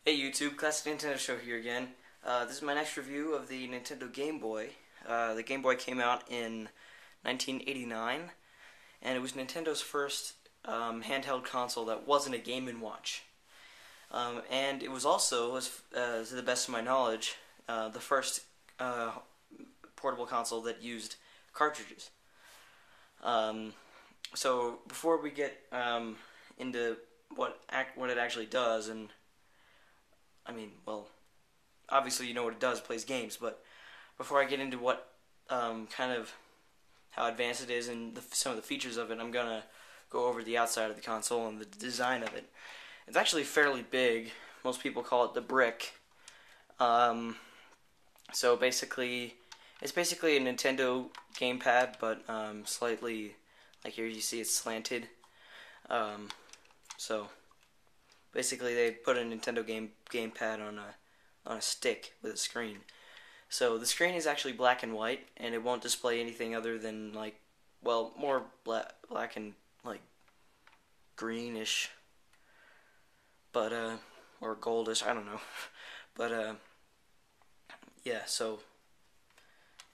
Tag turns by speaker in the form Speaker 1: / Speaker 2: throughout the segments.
Speaker 1: Hey YouTube, ClassicNintendoShow here again. This is my next review of the Nintendo Game Boy. The Game Boy came out in 1989, and it was Nintendo's first handheld console that wasn't a Game & Watch. And it was also, to the best of my knowledge, the first portable console that used cartridges. So before we get into what it actually does, and well, obviously you know what it does, it plays games, but before I get into what kind of how advanced it is and some of the features of it, I'm going to go over the outside of the console and the design of it. It's actually fairly big. Most people call it the brick. So basically, it's basically a Nintendo gamepad, but slightly, like here you see it's slanted. So basically, they put a Nintendo gamepad on a stick with a screen. So the screen is actually black and white, and it won't display anything other than more black and greenish, but or goldish. I don't know, but yeah. So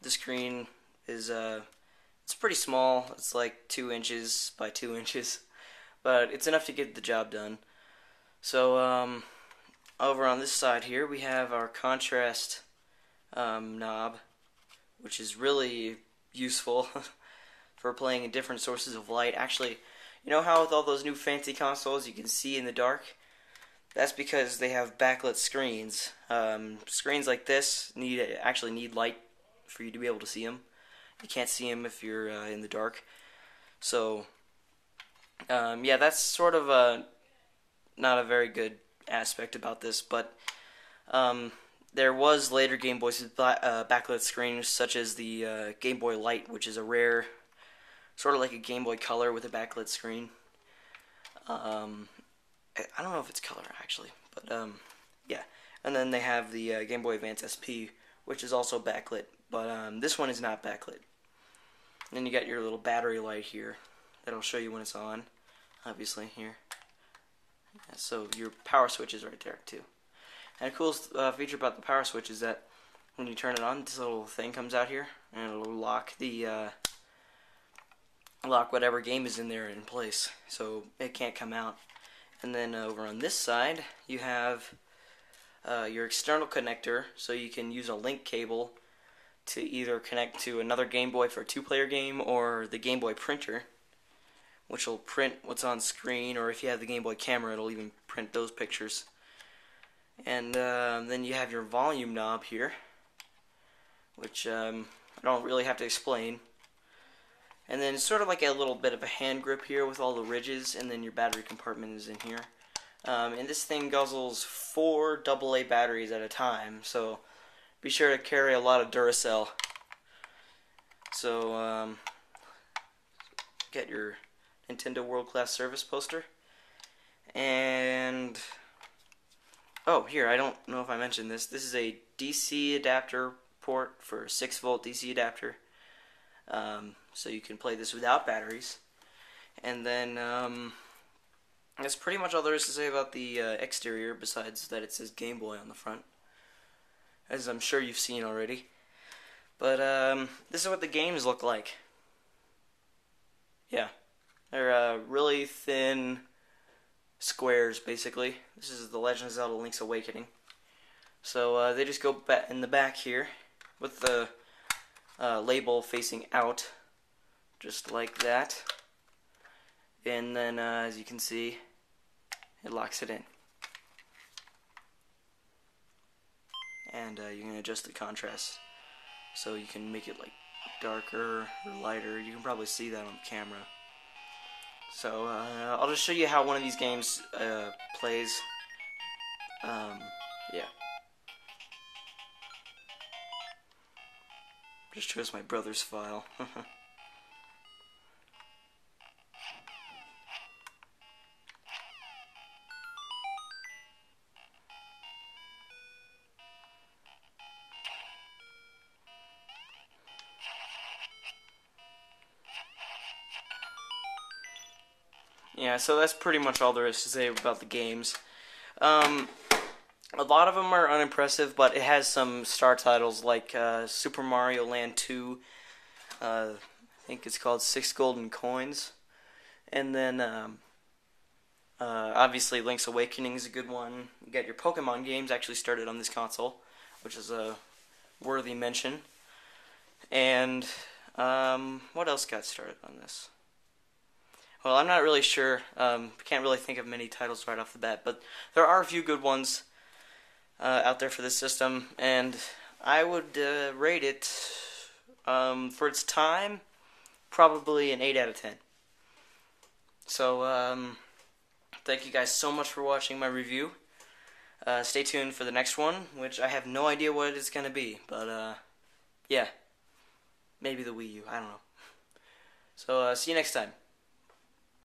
Speaker 1: the screen is it's pretty small. It's like 2 inches by 2 inches, but it's enough to get the job done. So over on this side here we have our contrast knob, which is really useful for playing in different sources of light. Actually, you know how with all those new fancy consoles you can see in the dark? That's because they have backlit screens. Screens like this actually need light for you to be able to see them. You can't see them if you're in the dark. So yeah, that's sort of not a very good aspect about this, but there was later Game Boys with backlit screens, such as the Game Boy Light, which is a rare, sort of like a Game Boy Color with a backlit screen. I don't know if it's color actually, but yeah. And then they have the Game Boy Advance SP, which is also backlit, but this one is not backlit. And then you got your little battery light here that'll show you when it's on, obviously here. Yeah, so your power switch is right there too. And a cool feature about the power switch is that when you turn it on, this little thing comes out here, and it'll lock the lock whatever game is in there in place, so it can't come out. And then over on this side, you have your external connector, so you can use a link cable to either connect to another Game Boy for a 2-player game, or the Game Boy printer, which will print what's on screen, or if you have the Game Boy camera, it'll even print those pictures. And then you have your volume knob here, which I don't really have to explain. And then it's sort of like a little bit of a hand grip here with all the ridges, and then your battery compartment is in here. And this thing guzzles 4 AA batteries at a time, so be sure to carry a lot of Duracell. So get your Nintendo World Class Service poster. And oh, here, I don't know if I mentioned this. This is a DC adapter port for a 6-volt DC adapter. So you can play this without batteries. And then that's pretty much all there is to say about the exterior, besides that it says Game Boy on the front, as I'm sure you've seen already. But this is what the games look like. Yeah, they're really thin squares, basically. This is The Legend of Zelda: Link's Awakening. So they just go in the back here with the label facing out, just like that. And then as you can see, it locks it in. And you can adjust the contrast, so you can make it like darker or lighter. You can probably see that on camera. So I'll just show you how one of these games plays. Yeah. Just chose my brother's file. Yeah, so that's pretty much all there is to say about the games. A lot of them are unimpressive, but it has some star titles like Super Mario Land 2. I think it's called Six Golden Coins, and then obviously Link's Awakening is a good one. You got your Pokemon games actually started on this console, which is a worthy mention. And what else got started on this? Well, I'm not really sure. Can't really think of many titles right off the bat, but there are a few good ones out there for this system, and I would rate it for its time probably an 8 out of 10. So thank you guys so much for watching my review. Stay tuned for the next one, which I have no idea what it's going to be, but yeah, maybe the Wii U, I don't know. So see you next time.